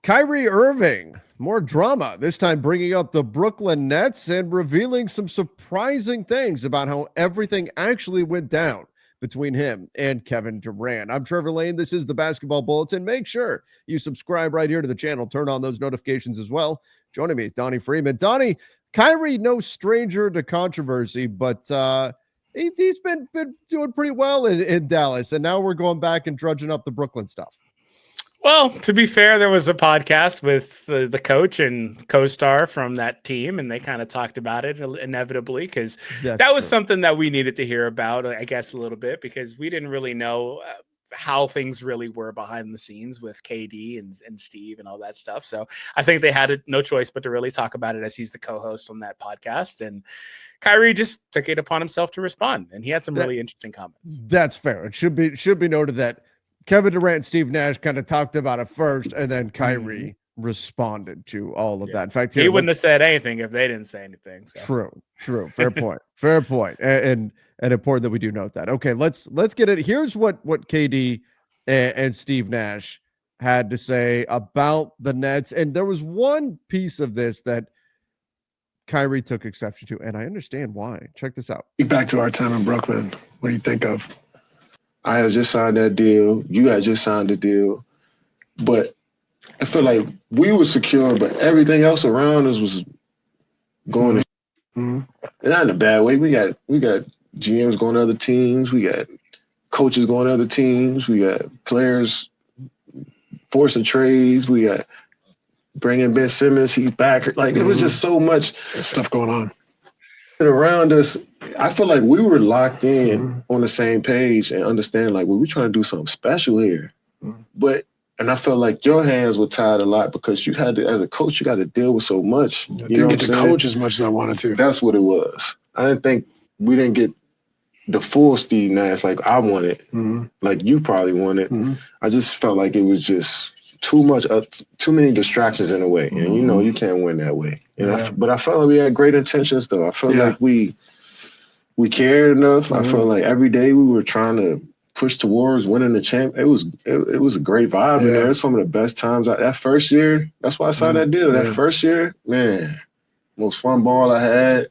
Kyrie Irving, more drama, this time bringing up the Brooklyn Nets and revealing some surprising things about how everything actually went down between him and Kevin Durant. I'm Trevor Lane. This is the Basketball Bulletin. Make sure you subscribe right here to the channel. Turn on those notifications as well. Joining me is Donnie Freeman. Donnie, Kyrie, no stranger to controversy, but he's been doing pretty well in Dallas, and now we're going back and drudging up the Brooklyn stuff. Well, to be fair, there was a podcast with the coach and co-star from that team, and they kind of talked about it inevitably because that was something that we needed to hear about, I guess, a little bit, because we didn't really know how things really were behind the scenes with KD and Steve and all that stuff. So I think they had no choice but to really talk about it, as he's the co-host on that podcast. And Kyrie just took it upon himself to respond, and he had some really interesting comments. That's fair. It should be noted that Kevin Durant and Steve Nash kind of talked about it first, and then Kyrie responded to all of that. In fact, he wouldn't have said anything if they didn't say anything. So. True. Fair point. Fair point. And important that we do note that. Okay, let's get it. Here's what KD and Steve Nash had to say about the Nets. And there was one piece of this that Kyrie took exception to, and I understand why. Check this out. Back to our time in Brooklyn. What do you think of? I had just signed that deal. You had just signed the deal. But I feel like we were secure, but everything else around us was going to not in a bad way. We got GMs going to other teams. We got coaches going to other teams. We got players forcing trades. We got bringing Ben Simmons. He's back. Like, it was just so much stuff going on. And around us, I feel like we were locked in on the same page and understand, like, well, we're trying to do something special here. And I felt like your hands were tied a lot because you had to, as a coach, you got to deal with so much. I didn't get to coach as much as I wanted to. That's what it was. I didn't think we didn't get the full Steve Nash like I wanted, like you probably wanted. I just felt like it was just too much, too many distractions in a way. And, you can't win that way. But I felt like we had great intentions, though. I felt like we cared enough. I felt like every day we were trying to push towards winning the champ. It was a great vibe in there. It's some of the best times. That first year, that's why I signed that deal. That first year, man, most fun ball I had.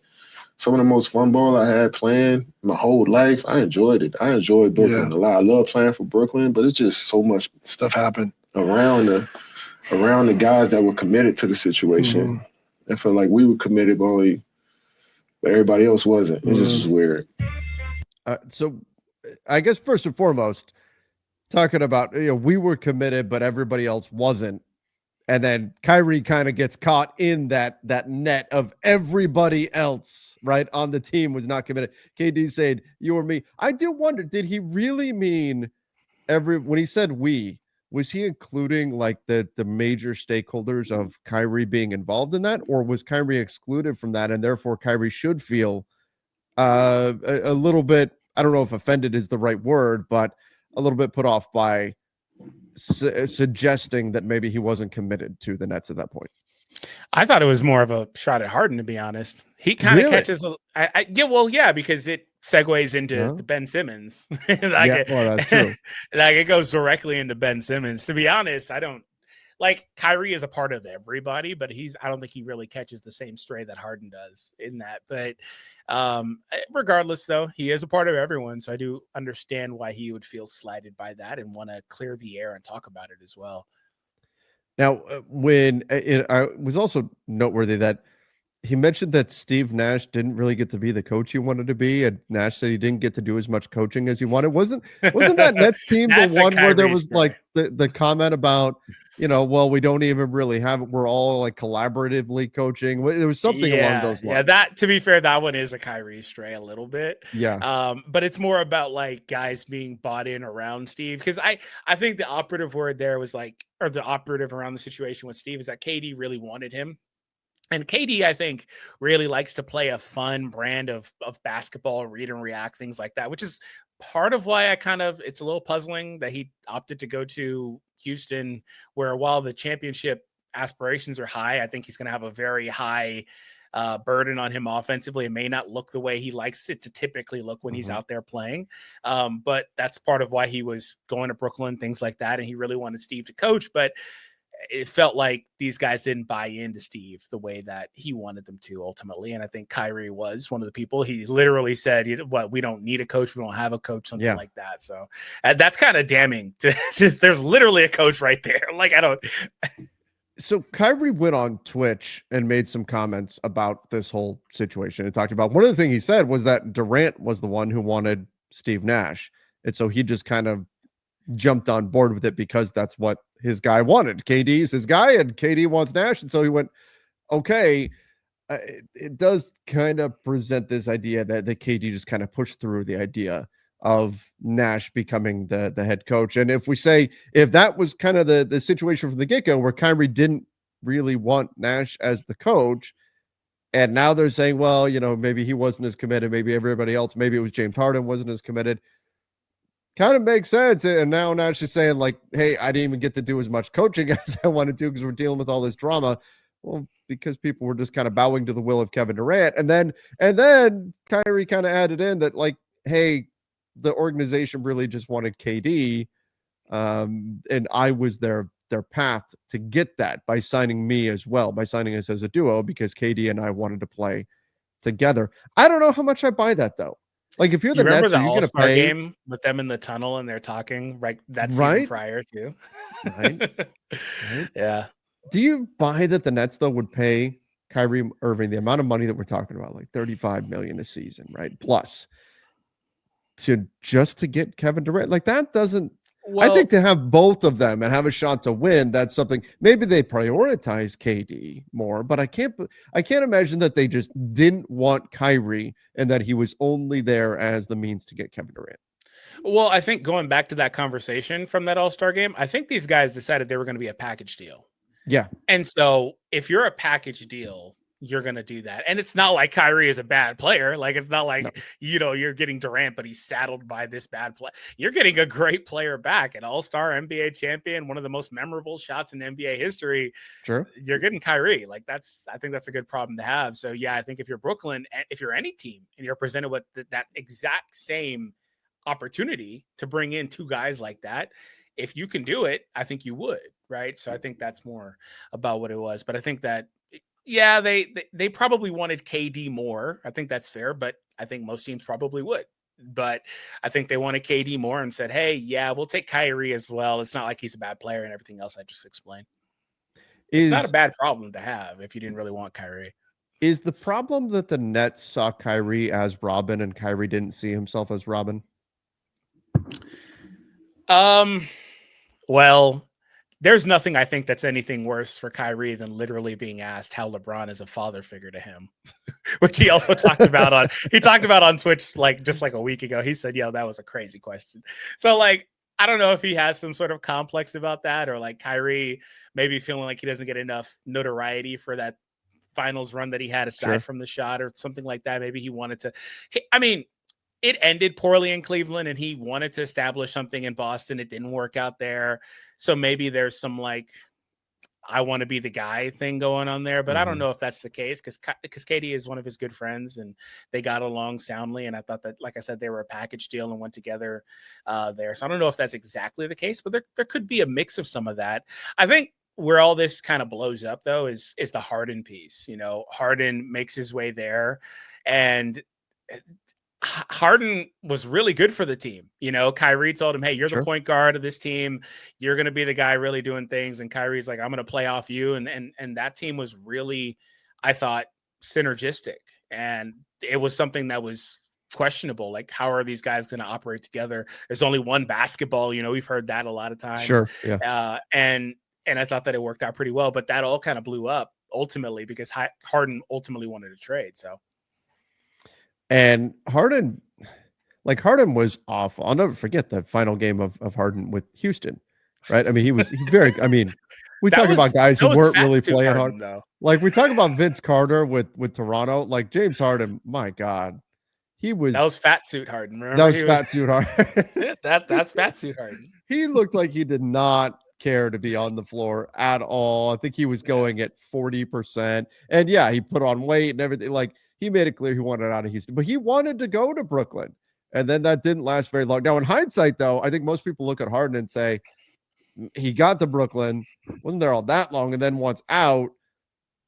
Some of the most fun ball I had playing my whole life. I enjoyed it. I enjoyed Brooklyn a lot. I love playing for Brooklyn, but it's just so much stuff happened around the guys that were committed to the situation. I felt like we were committed, but everybody else wasn't. It just was weird. So I guess first and foremost, talking about, we were committed, but everybody else wasn't. And then Kyrie kind of gets caught in that net of everybody else, right, on the team was not committed. KD said, you or me. I do wonder, did he really mean when he said we, was he including like the major stakeholders of Kyrie being involved in that? Or was Kyrie excluded from that? And therefore Kyrie should feel a little bit, I don't know if offended is the right word, but a little bit put off by suggesting that maybe he wasn't committed to the Nets at that point. I thought it was more of a shot at Harden, to be honest. He kind of catches because it segues into the Ben Simmons. That's true. Like, it goes directly into Ben Simmons. To be honest, I don't like Kyrie is a part of everybody, but I don't think he really catches the same stray that Harden does in that. But regardless, though, he is a part of everyone. So I do understand why he would feel slighted by that and want to clear the air and talk about it as well. Now, when it was also noteworthy that he mentioned that Steve Nash didn't really get to be the coach he wanted to be, and Nash said he didn't get to do as much coaching as he wanted. Wasn't that Nets team the one where there was like the comment about, well, we don't even really have it. We're all like collaboratively coaching. There was something along those lines. Yeah, that, to be fair, that one is a Kyrie stray a little bit. Yeah. But it's more about like guys being bought in around Steve. Because I think the operative word there was or the operative around the situation with Steve is that KD really wanted him. And KD, I think, really likes to play a fun brand of basketball, read and react, things like that, which is part of why it's a little puzzling that he opted to go to Houston, where while the championship aspirations are high, I think he's going to have a very high burden on him offensively. It may not look the way he likes it to typically look when he's out there playing. But that's part of why he was going to Brooklyn, things like that. And he really wanted Steve to coach. But it felt like these guys didn't buy into Steve the way that he wanted them to ultimately. And I think Kyrie was one of the people. He literally said, "What, we don't need a coach. We don't have a coach," something like that. So that's kind of damning to just, there's literally a coach right there. Like, I don't. So Kyrie went on Twitch and made some comments about this whole situation and talked about, one of the things he said was that Durant was the one who wanted Steve Nash. And so he just kind of jumped on board with it because that's what his guy wanted. KD is his guy and KD wants Nash. And so he went, okay. It does kind of present this idea that the KD just kind of pushed through the idea of Nash becoming the head coach. And if that was kind of the situation from the get-go where Kyrie didn't really want Nash as the coach, and now they're saying, well, maybe he wasn't as committed, maybe everybody else, maybe it was James Harden wasn't as committed, kind of makes sense. And now Nash is saying, like, hey, I didn't even get to do as much coaching as I wanted to because we're dealing with all this drama. Well, because people were just kind of bowing to the will of Kevin Durant. And then Kyrie kind of added in that, like, hey, the organization really just wanted KD. And I was their path to get that by signing me as well, by signing us as a duo, because KD and I wanted to play together. I don't know how much I buy that, though. Like, if you're the remember Nets, the are you going to All-Star pay game with them in the tunnel and they're talking right that season prior to? Right. Yeah. Do you buy that the Nets, though, would pay Kyrie Irving the amount of money that we're talking about, like $35 million a season, right? Plus, to get Kevin Durant? Like, that doesn't. I think to have both of them and have a shot to win, that's something. Maybe they prioritize KD more, but I can't imagine that they just didn't want Kyrie and that he was only there as the means to get Kevin Durant. Well, I think going back to that conversation from that All-Star game, I think these guys decided they were going to be a package deal. Yeah. And so if you're a package deal, you're going to do that. And it's not like Kyrie is a bad player. Like, it's not like, you're getting Durant, but he's saddled by this bad play. You're getting a great player back, an all-star NBA champion, one of the most memorable shots in NBA history. Sure. You're getting Kyrie. Like, I think that's a good problem to have. So yeah, I think if you're Brooklyn, if you're any team and you're presented with that exact same opportunity to bring in two guys like that, if you can do it, I think you would. Right. So I think that's more about what it was. But I think that, yeah, they probably wanted KD more. I think that's fair, but I think most teams probably would. But I think they wanted KD more and said, hey, yeah, we'll take Kyrie as well. It's not like he's a bad player and everything else I just explained. It's not a bad problem to have if you didn't really want Kyrie. Is the problem that the Nets saw Kyrie as Robin and Kyrie didn't see himself as Robin? Well, there's nothing I think that's anything worse for Kyrie than literally being asked how LeBron is a father figure to him, which he also talked about on Twitch, just like a week ago. He said, "Yo, that was a crazy question." So, like, I don't know if he has some sort of complex about that, or like Kyrie maybe feeling like he doesn't get enough notoriety for that finals run that he had aside from the shot or something like that. Maybe he wanted to. I mean, it ended poorly in Cleveland and he wanted to establish something in Boston. It didn't work out there. So maybe there's some like, I want to be the guy thing going on there, but I don't know if that's the case because KD is one of his good friends and they got along soundly. And I thought that, like I said, they were a package deal and went together there. So I don't know if that's exactly the case, but there could be a mix of some of that. I think where all this kind of blows up though is the Harden piece. Harden makes his way there and Harden was really good for the team. Kyrie told him, hey, you're the point guard of this team. You're going to be the guy really doing things. And Kyrie's like, I'm going to play off you. And that team was really, I thought, synergistic. And it was something that was questionable. Like, how are these guys going to operate together? There's only one basketball. We've heard that a lot of times. Sure. Yeah. And I thought that it worked out pretty well, but that all kind of blew up ultimately because Harden ultimately wanted to trade. So. And Harden was awful. I'll never forget the final game of Harden with Houston, right? I mean, we talk about guys who weren't really playing hard. Though. Like, we talk about Vince Carter with Toronto. Like, James Harden, my God. That was fat suit Harden, remember? That was fat suit Harden. That's fat suit Harden. He looked like he did not care to be on the floor at all. I think he was going at 40%. And yeah, he put on weight and everything. Like, he made it clear he wanted out of Houston, but he wanted to go to Brooklyn. And then that didn't last very long. Now, in hindsight, though, I think most people look at Harden and say, he got to Brooklyn, wasn't there all that long, and then once out,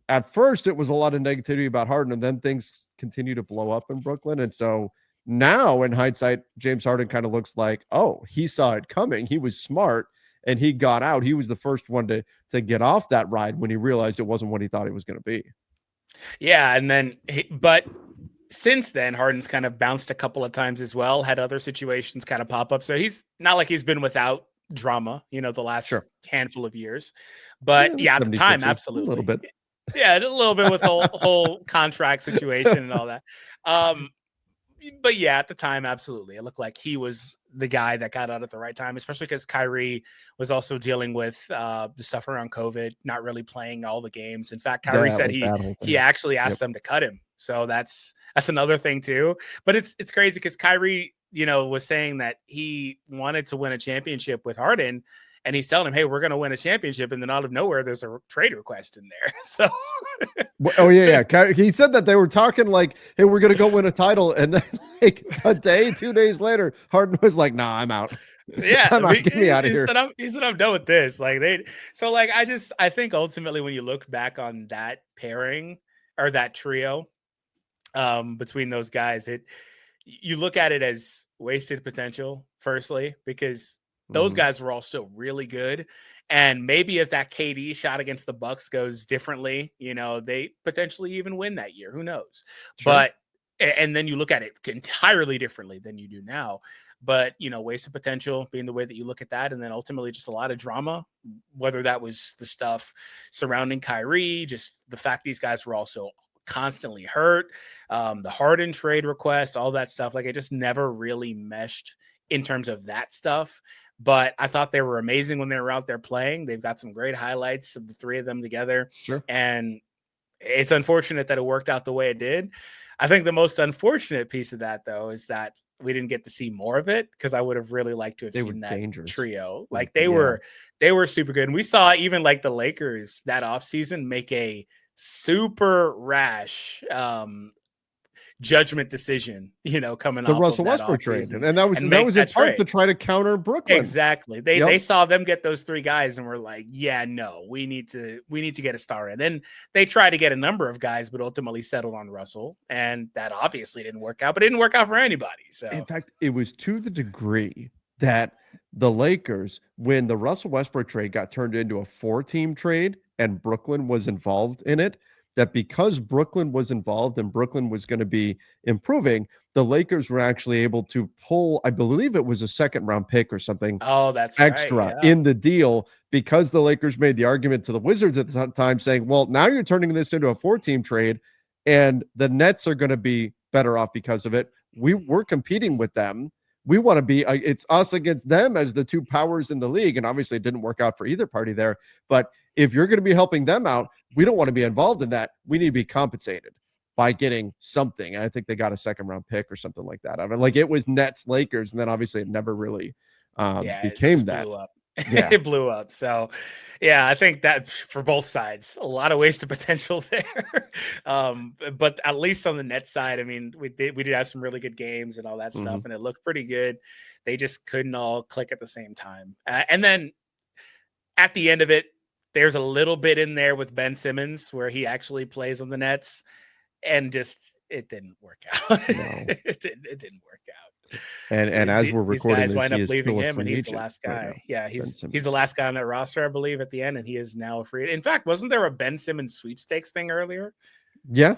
at first it was a lot of negativity about Harden, and then things continue to blow up in Brooklyn. And so now in hindsight, James Harden kind of looks like, oh, he saw it coming. He was smart and he got out. He was the first one to get off that ride when he realized it wasn't what he thought it was going to be. Yeah. And then, but since then, Harden's kind of bounced a couple of times as well, had other situations kind of pop up. So he's not like he's been without drama, the last handful of years. But yeah, at the time, absolutely. A little bit. Yeah, a little bit with the whole contract situation and all that. But yeah, at the time, absolutely. It looked like he was the guy that got out at the right time, especially because Kyrie was also dealing with the stuff around COVID, not really playing all the games. In fact, Kyrie said he actually asked them to cut him. So that's another thing too. But it's crazy because Kyrie, was saying that he wanted to win a championship with Harden. And he's telling him, hey, we're going to win a championship. And then out of nowhere, there's a trade request in there. So, oh, yeah. He said that they were talking like, hey, we're going to go win a title. And then like a day, 2 days later, Harden was like, nah, I'm out. Yeah. I'm out. Get me out of here. He said, I'm done with this. I think ultimately when you look back on that pairing or that trio between those guys, you look at it as wasted potential, firstly, because those guys were all still really good. And maybe if that KD shot against the Bucks goes differently, they potentially even win that year. Who knows? Sure. But, and then you look at it entirely differently than you do now. But, wasted potential being the way that you look at that. And then ultimately just a lot of drama, whether that was the stuff surrounding Kyrie, just the fact these guys were also constantly hurt, the Harden trade request, all that stuff. Like it just never really meshed in terms of that stuff. But I thought they were amazing when they were out there playing. They've got some great highlights of the three of them together. Sure. And it's unfortunate that it worked out the way it did. I think the most unfortunate piece of that, though, is that we didn't get to see more of it because I would have really liked to have seen that trio. Like they were super good. And we saw even like the Lakers that offseason make a super rash judgment decision, coming the off Russell of that Westbrook trade, offseason. and that was in part to try to counter Brooklyn. Exactly. They saw them get those three guys and were like, yeah, no, we need to get a star in. Then they tried to get a number of guys, but ultimately settled on Russell, and that obviously didn't work out. But it didn't work out for anybody. So in fact, it was to the degree that the Lakers, when the Russell Westbrook trade got turned into a 4-team trade and Brooklyn was involved in it, that because Brooklyn was involved and Brooklyn was going to be improving, the Lakers were actually able to pull, I believe it was a second-round pick or something extra in the deal because the Lakers made the argument to the Wizards at the time saying, well, now you're turning this into a 4-team trade and the Nets are going to be better off because of it. We're competing with them. We want to be, it's us against them as the two powers in the league. And obviously it didn't work out for either party there. But if you're going to be helping them out, we don't want to be involved in that. We need to be compensated by getting something. And I think they got a second-round pick or something like that. I mean, like it was Nets, Lakers, and then obviously it never really became that. Yeah. It blew up. So, yeah, I think that for both sides, a lot of wasted potential there. But at least on the net side, I mean, we did have some really good games and all that stuff, and it looked pretty good. They just couldn't all click at the same time. And then at the end of it, there's a little bit in there with Ben Simmons where he actually plays on the Nets, and just it didn't work out. No. it didn't work out. And as we're recording these guys this, wind up leaving him, and he's the last guy. Right, yeah, he's the last guy on that roster, I believe, at the end, and he is now a free. In fact, wasn't there a Ben Simmons sweepstakes thing earlier? Yeah,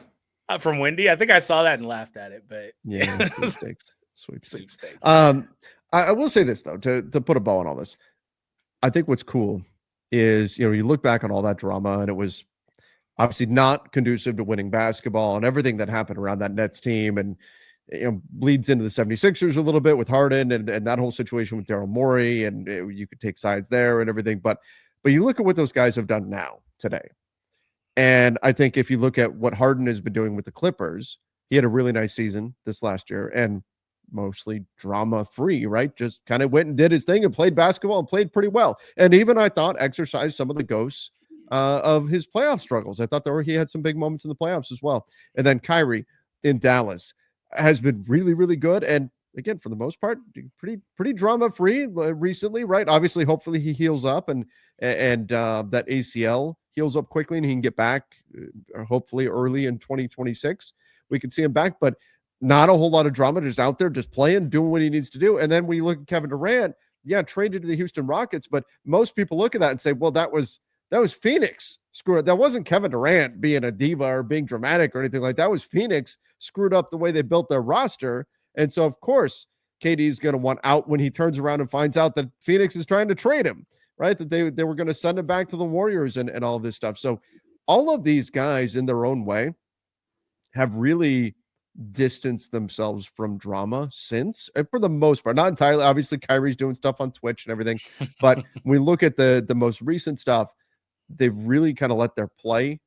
from Wendy. I think I saw that and laughed at it, but yeah, sweepstakes. I will say this though, to put a bow on all this, I think what's cool is, you look back on all that drama and it was obviously not conducive to winning basketball and everything that happened around that Nets team, and bleeds into the 76ers a little bit with Harden and that whole situation with Daryl Morey, and you could take sides there and everything. But you look at what those guys have done now today. And I think if you look at what Harden has been doing with the Clippers, he had a really nice season this last year and mostly drama free, right? Just kind of went and did his thing and played basketball and played pretty well. And even I thought exercised some of the ghosts of his playoff struggles. I thought he had some big moments in the playoffs as well. And then Kyrie in Dallas has been really, really good. And again, for the most part, pretty drama free recently, right? Obviously, hopefully he heals up and that ACL heals up quickly and he can get back hopefully early in 2026. We can see him back, but not a whole lot of drama, just out there, just playing, doing what he needs to do. And then when you look at Kevin Durant, yeah, traded to the Houston Rockets, but most people look at that and say, well, that was Phoenix screwed up. That wasn't Kevin Durant being a diva or being dramatic or anything like that. It was Phoenix screwed up the way they built their roster. And so, of course, KD is going to want out when he turns around and finds out that Phoenix is trying to trade him, right? That they were going to send him back to the Warriors and all of this stuff. So all of these guys in their own way have really distanced themselves from drama since, and for the most part, not entirely. Obviously, Kyrie's doing stuff on Twitch and everything, but when we look at the most recent stuff, they've really kind of let their play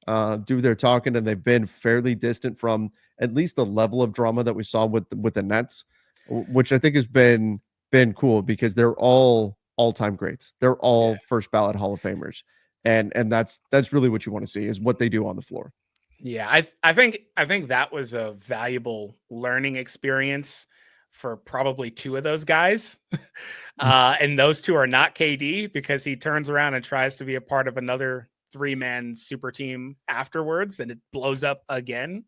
do their talking, and they've been fairly distant from at least the level of drama that we saw with the Nets, which I think has been cool because they're all-time greats. They're all first ballot Hall of Famers, and that's really what you want to see is what they do on the floor. Yeah, I think that was a valuable learning experience for probably two of those guys. And those two are not KD, because he turns around and tries to be a part of another 3-man super team afterwards and it blows up again.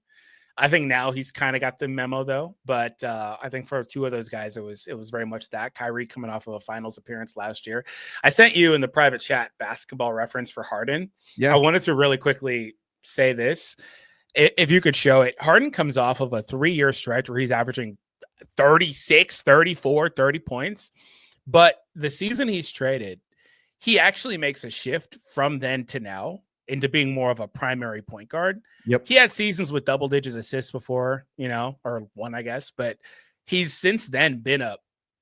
I think now he's kind of got the memo though, but I think for two of those guys, it was very much that. Kyrie coming off of a finals appearance last year. I sent you in the private chat basketball reference for Harden. Yeah, I wanted to really quickly say this. If you could show it, Harden comes off of a 3-year stretch where he's averaging 36, 34, 30 points. But the season he's traded, he actually makes a shift from then to now into being more of a primary point guard. Yep. He had seasons with double digits assists before, or one, I guess, but he's since then been a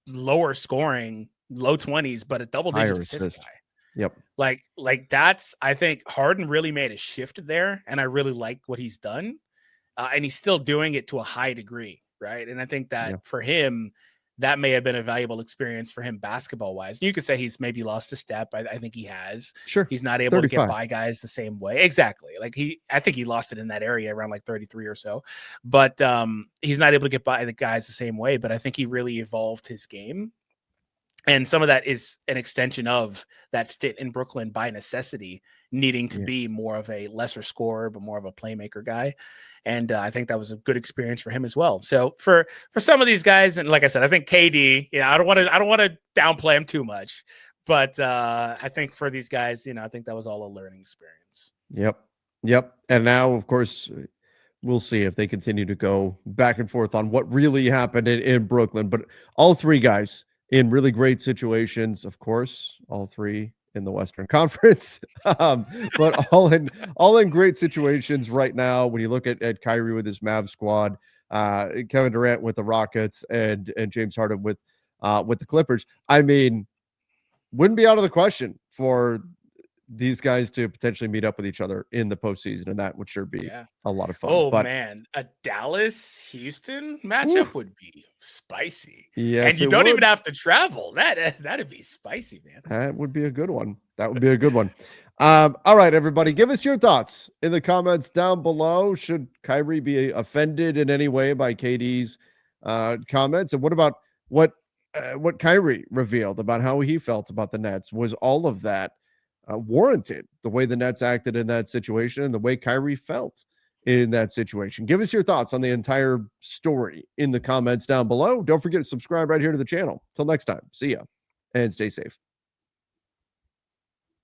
lower scoring, low 20s, but a double digit assist guy. Yep. Like that's, I think Harden really made a shift there, and I really like what he's done. And he's still doing it to a high degree, right? And I think that for him, that may have been a valuable experience for him basketball wise. You could say he's maybe lost a step. I think he has. Sure. He's not able 35. to get by guys the same way. Exactly. I think he lost it in that area around like 33 or so, but he's not able to get by the guys the same way. But I think he really evolved his game. And some of that is an extension of that stint in Brooklyn by necessity, needing to be more of a lesser scorer, but more of a playmaker guy. And I think that was a good experience for him as well. So for some of these guys, and like I said, I think KD, I don't want to downplay him too much, but I think for these guys, I think that was all a learning experience. Yep. And now, of course, we'll see if they continue to go back and forth on what really happened in Brooklyn. But all three guys in really great situations, of course, all three in the Western Conference, but all in great situations right now. When you look at Kyrie with his Mavs squad, Kevin Durant with the Rockets, and James Harden with the Clippers, I mean, wouldn't be out of the question for these guys to potentially meet up with each other in the postseason, and that would sure be a lot of fun. Oh, man, a Dallas-Houston matchup would be spicy. Yes, and you don't even have to travel. That'd be spicy, man. That would be a good one. All right, everybody, give us your thoughts in the comments down below. Should Kyrie be offended in any way by KD's comments? And what about what Kyrie revealed about how he felt about the Nets? Was all of that warranted, the way the Nets acted in that situation and the way Kyrie felt in that situation? Give us your thoughts on the entire story in the comments down below. Don't forget to subscribe right here to the channel. Till next time, see ya and stay safe.